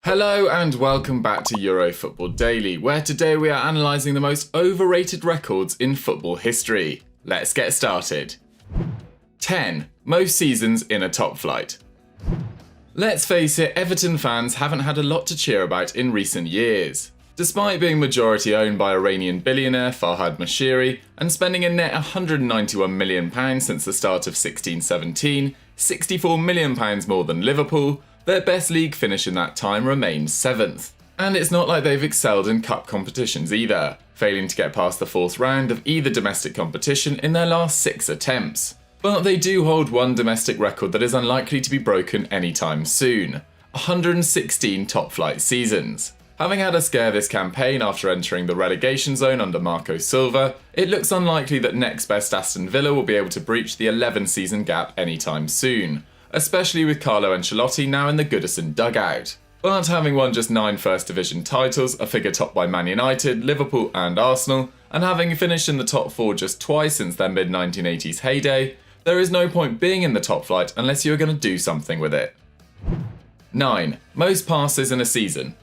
Hello and welcome back to Euro Football Daily, where today we are analysing the most overrated records in football history. Let's get started. 10. Most seasons in a top flight. Let's face it, Everton fans haven't had a lot to cheer about in recent years. Despite being majority owned by Iranian billionaire Farhad Moshiri and spending a net £191 million since the start of 16-17, £64 million more than Liverpool, their best league finish in that time remains 7th. And it's not like they've excelled in cup competitions either, failing to get past the 4th round of either domestic competition in their last 6 attempts. But they do hold one domestic record that is unlikely to be broken anytime soon: 116 top-flight seasons. Having had a scare this campaign after entering the relegation zone under Marco Silva, it looks unlikely that next best Aston Villa will be able to breach the 11-season gap anytime soon, especially with Carlo Ancelotti now in the Goodison dugout. But having won just 9 First Division titles, a figure topped by Man United, Liverpool and Arsenal, and having finished in the top 4 just twice since their mid-1980s heyday, there is no point being in the top flight unless you're going to do something with it. 9. Most passes in a season.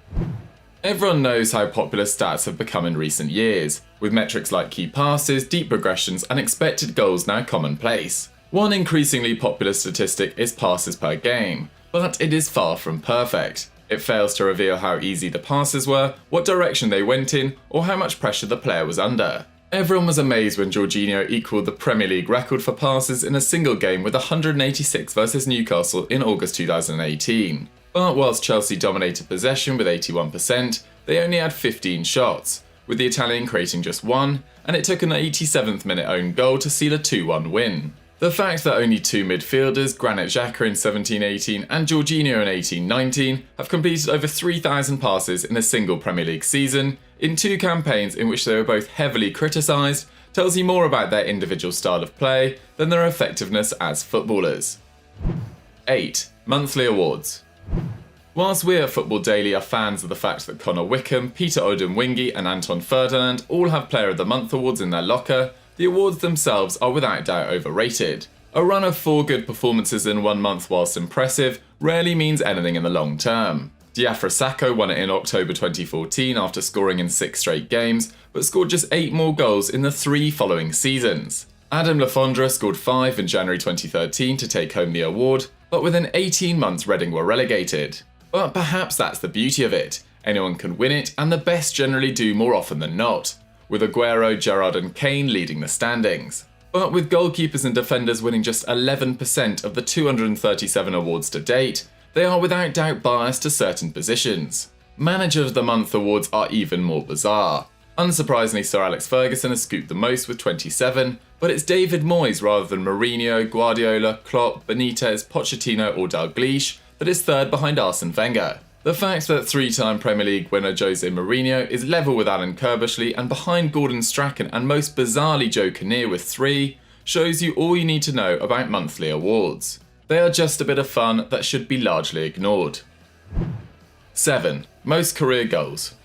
Everyone knows how popular stats have become in recent years, with metrics like key passes, deep progressions and expected goals now commonplace. One increasingly popular statistic is passes per game, but it is far from perfect. It fails to reveal how easy the passes were, what direction they went in, or how much pressure the player was under. Everyone was amazed when Jorginho equalled the Premier League record for passes in a single game with 186 versus Newcastle in August 2018. But whilst Chelsea dominated possession with 81%, they only had 15 shots, with the Italian creating just one, and it took an 87th minute own goal to seal a 2-1 win. The fact that only 2 midfielders, Granit Xhaka in 17-18 and Jorginho in 18-19, have completed over 3,000 passes in a single Premier League season, in 2 campaigns in which they were both heavily criticised, tells you more about their individual style of play than their effectiveness as footballers. 8. Monthly awards. Whilst we at Football Daily are fans of the fact that Connor Wickham, Peter Odemwingie and Anton Ferdinand all have Player of the Month awards in their locker, the awards themselves are without doubt overrated. A run of 4 good performances in 1 month, whilst impressive, rarely means anything in the long term. Diafra Sakho won it in October 2014 after scoring in 6 straight games, but scored just 8 more goals in the 3 following seasons. Adam Lafondra scored 5 in January 2013 to take home the award, but within 18 months Reading were relegated. But perhaps that's the beauty of it. Anyone can win it, and the best generally do more often than not, with Aguero, Gerrard and Kane leading the standings. But with goalkeepers and defenders winning just 11% of the 237 awards to date, they are without doubt biased to certain positions. Manager of the Month awards are even more bizarre. Unsurprisingly, Sir Alex Ferguson has scooped the most with 27, but it's David Moyes rather than Mourinho, Guardiola, Klopp, Benitez, Pochettino or Dalglish that is third behind Arsene Wenger. The fact that 3-time Premier League winner Jose Mourinho is level with Alan Kirbishley and behind Gordon Strachan and most bizarrely Joe Kinnear with 3 shows you all you need to know about monthly awards. They are just a bit of fun that should be largely ignored. 7. Most career goals.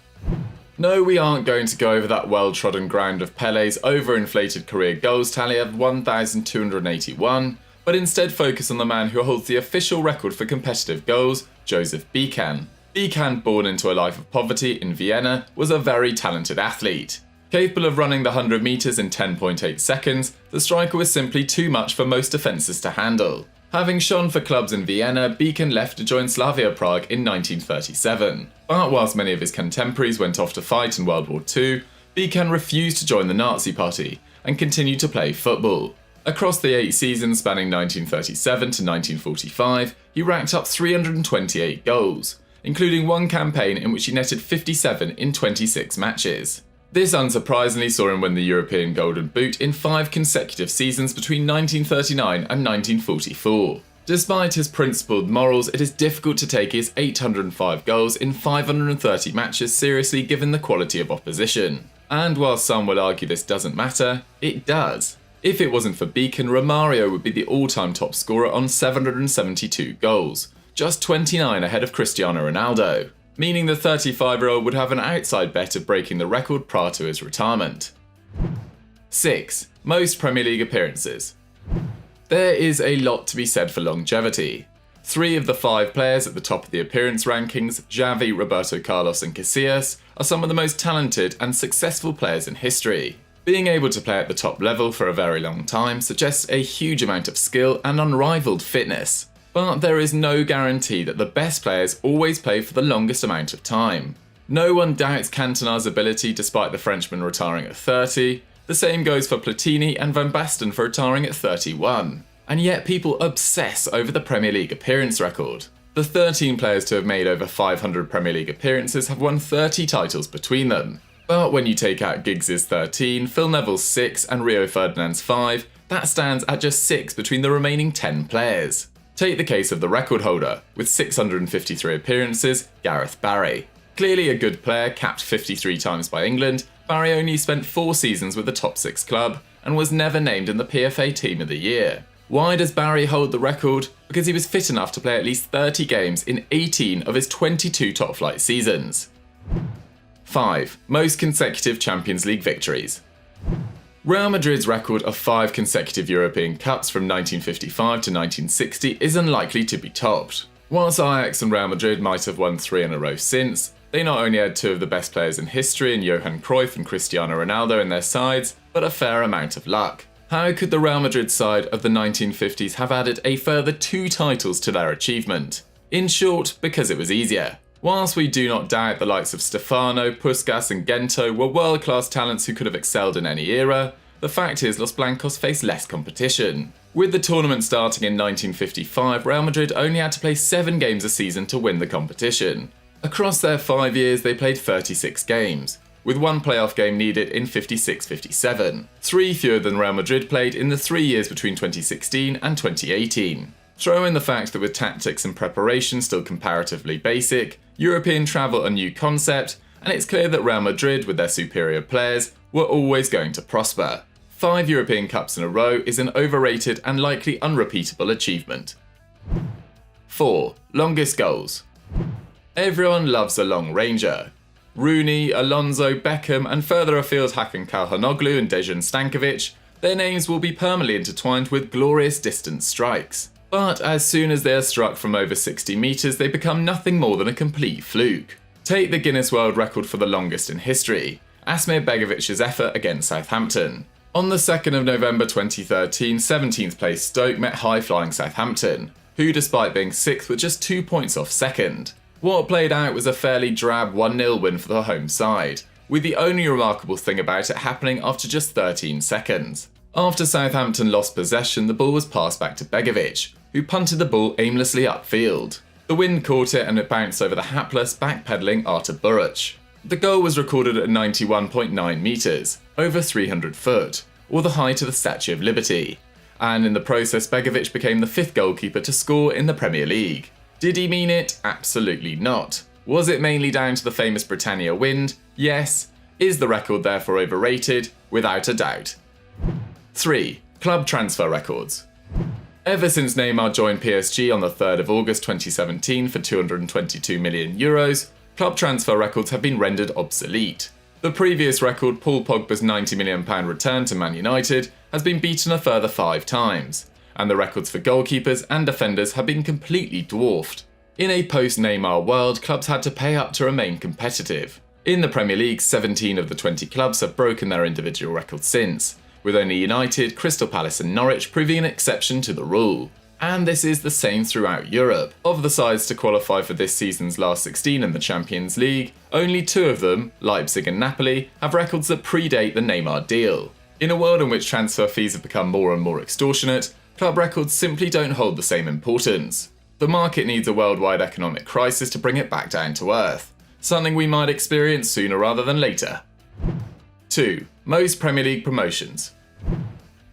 No, we aren't going to go over that well-trodden ground of Pele's overinflated career goals tally of 1,281, but instead focus on the man who holds the official record for competitive goals, Joseph Bican. Bican, born into a life of poverty in Vienna, was a very talented athlete. Capable of running the 100 metres in 10.8 seconds, the striker was simply too much for most defences to handle. Having shone for clubs in Vienna, Bican left to join Slavia Prague in 1937. But whilst many of his contemporaries went off to fight in World War II, Bican refused to join the Nazi Party and continued to play football. Across the 8 seasons spanning 1937 to 1945, he racked up 328 goals, including 1 campaign in which he netted 57 in 26 matches. This unsurprisingly saw him win the European Golden Boot in 5 consecutive seasons between 1939 and 1944. Despite his principled morals, it is difficult to take his 805 goals in 530 matches seriously given the quality of opposition. And while some will argue this doesn't matter, it does. If it wasn't for Bican, Romario would be the all-time top scorer on 772 goals, just 29 ahead of Cristiano Ronaldo, meaning the 35-year-old would have an outside bet of breaking the record prior to his retirement. 6. Most Premier League appearances. There is a lot to be said for longevity. 3 of the 5 players at the top of the appearance rankings, Xavi, Roberto Carlos and Casillas, are some of the most talented and successful players in history. Being able to play at the top level for a very long time suggests a huge amount of skill and unrivaled fitness. But there is no guarantee that the best players always play for the longest amount of time. No one doubts Cantona's ability despite the Frenchman retiring at 30. The same goes for Platini and Van Basten for retiring at 31. And yet people obsess over the Premier League appearance record. The 13 players to have made over 500 Premier League appearances have won 30 titles between them. But when you take out Giggs' 13, Phil Neville's 6 and Rio Ferdinand's 5, that stands at just 6 between the remaining 10 players. Take the case of the record holder, with 653 appearances, Gareth Barry. Clearly a good player, capped 53 times by England, Barry only spent 4 seasons with the top 6 club and was never named in the PFA Team of the Year. Why does Barry hold the record? Because he was fit enough to play at least 30 games in 18 of his 22 top-flight seasons. 5. Most consecutive Champions League victories. Real Madrid's record of 5 consecutive European Cups from 1955 to 1960 is unlikely to be topped. Whilst Ajax and Real Madrid might have won 3 in a row since, they not only had 2 of the best players in history in Johan Cruyff and Cristiano Ronaldo in their sides, but a fair amount of luck. How could the Real Madrid side of the 1950s have added a further 2 titles to their achievement? In short, because it was easier. Whilst we do not doubt the likes of Stefano, Puskas and Gento were world-class talents who could have excelled in any era, the fact is Los Blancos faced less competition. With the tournament starting in 1955, Real Madrid only had to play 7 games a season to win the competition. Across their 5 years they played 36 games, with 1 playoff game needed in 56-57, 3 fewer than Real Madrid played in the 3 years between 2016 and 2018. Throw in the fact that with tactics and preparation still comparatively basic, European travel a new concept, and it's clear that Real Madrid, with their superior players, were always going to prosper. 5 European Cups in a row is an overrated and likely unrepeatable achievement. 4. Longest goals. Everyone loves a long ranger. Rooney, Alonso, Beckham and further afield Hakan Calhanoglu and Dejan Stankovic, their names will be permanently intertwined with glorious distance strikes. But as soon as they are struck from over 60 metres, they become nothing more than a complete fluke. Take the Guinness World Record for the longest in history, Asmir Begovic's effort against Southampton. On the 2nd of November 2013, 17th place Stoke met high-flying Southampton, who despite being 6th were just 2 points off second. What played out was a fairly drab 1-0 win for the home side, with the only remarkable thing about it happening after just 13 seconds. After Southampton lost possession, the ball was passed back to Begovic, who punted the ball aimlessly upfield. The wind caught it and it bounced over the hapless, backpedalling Artur Buruc. The goal was recorded at 91.9 metres, over 300 foot, or the height of the Statue of Liberty. And in the process, Begovic became the 5th goalkeeper to score in the Premier League. Did he mean it? Absolutely not. Was it mainly down to the famous Britannia wind? Yes. Is the record therefore overrated? Without a doubt. 3. Club transfer records. Ever since Neymar joined PSG on the 3rd of August 2017 for €222 million, club transfer records have been rendered obsolete. The previous record, Paul Pogba's £90 million return to Man United, has been beaten a further 5 times, and the records for goalkeepers and defenders have been completely dwarfed. In a post-Neymar world, clubs had to pay up to remain competitive. In the Premier League, 17 of the 20 clubs have broken their individual records since, with only United, Crystal Palace and Norwich proving an exception to the rule. And this is the same throughout Europe. Of the sides to qualify for this season's last 16 in the Champions League, only 2 of them, Leipzig and Napoli, have records that predate the Neymar deal. In a world in which transfer fees have become more and more extortionate, club records simply don't hold the same importance. The market needs a worldwide economic crisis to bring it back down to earth, something we might experience sooner rather than later. 2. Most Premier League promotions.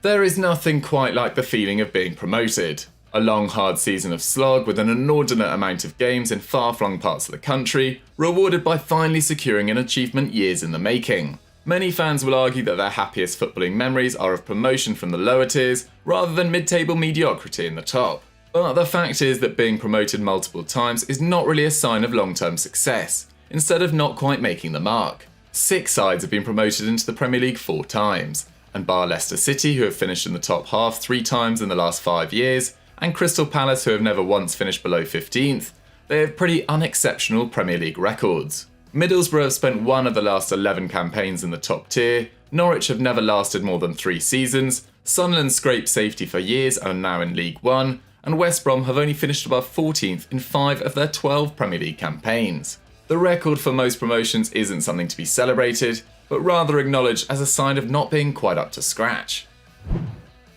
There is nothing quite like the feeling of being promoted. A long, hard season of slog with an inordinate amount of games in far-flung parts of the country, rewarded by finally securing an achievement years in the making. Many fans will argue that their happiest footballing memories are of promotion from the lower tiers, rather than mid-table mediocrity in the top. But the fact is that being promoted multiple times is not really a sign of long-term success, instead of not quite making the mark. 6 sides have been promoted into the Premier League 4 times, and bar Leicester City, who have finished in the top half 3 times in the last 5 years, and Crystal Palace, who have never once finished below 15th, they have pretty unexceptional Premier League records. Middlesbrough have spent one of the last 11 campaigns in the top tier, Norwich have never lasted more than 3 seasons, Sunderland scraped safety for years and are now in League One, and West Brom have only finished above 14th in 5 of their 12 Premier League campaigns. The record for most promotions isn't something to be celebrated, but rather acknowledged as a sign of not being quite up to scratch.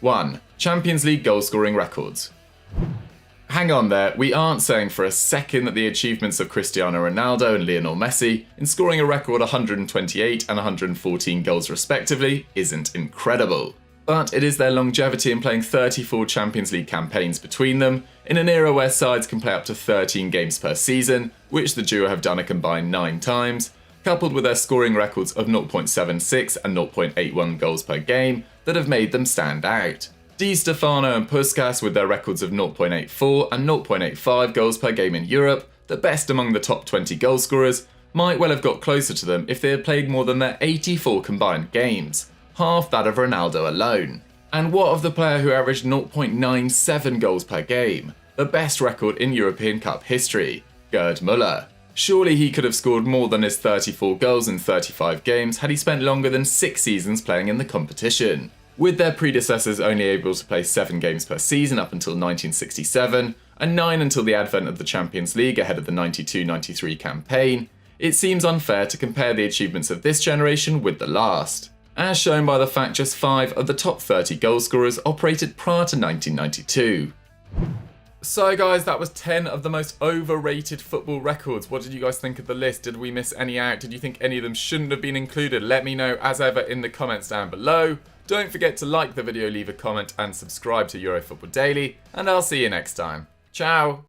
1. Champions League goal-scoring records. Hang on there, we aren't saying for a second that the achievements of Cristiano Ronaldo and Lionel Messi in scoring a record 128 and 114 goals respectively isn't incredible. But it is their longevity in playing 34 Champions League campaigns between them, in an era where sides can play up to 13 games per season, which the duo have done a combined 9 times, coupled with their scoring records of 0.76 and 0.81 goals per game that have made them stand out. Di Stefano and Puskas, with their records of 0.84 and 0.85 goals per game in Europe, the best among the top 20 goalscorers, might well have got closer to them if they had played more than their 84 combined games, half that of Ronaldo alone. And what of the player who averaged 0.97 goals per game, the best record in European Cup history, Gerd Müller? Surely he could have scored more than his 34 goals in 35 games had he spent longer than 6 seasons playing in the competition. With their predecessors only able to play 7 games per season up until 1967, and 9 until the advent of the Champions League ahead of the 92-93 campaign, it seems unfair to compare the achievements of this generation with the last, as shown by the fact just 5 of the top 30 goalscorers operated prior to 1992. So guys, that was 10 of the most overrated football records. What did you guys think of the list? Did we miss any out? Did you think any of them shouldn't have been included? Let me know as ever in the comments down below. Don't forget to like the video, leave a comment and subscribe to Euro Football Daily, and I'll see you next time. Ciao!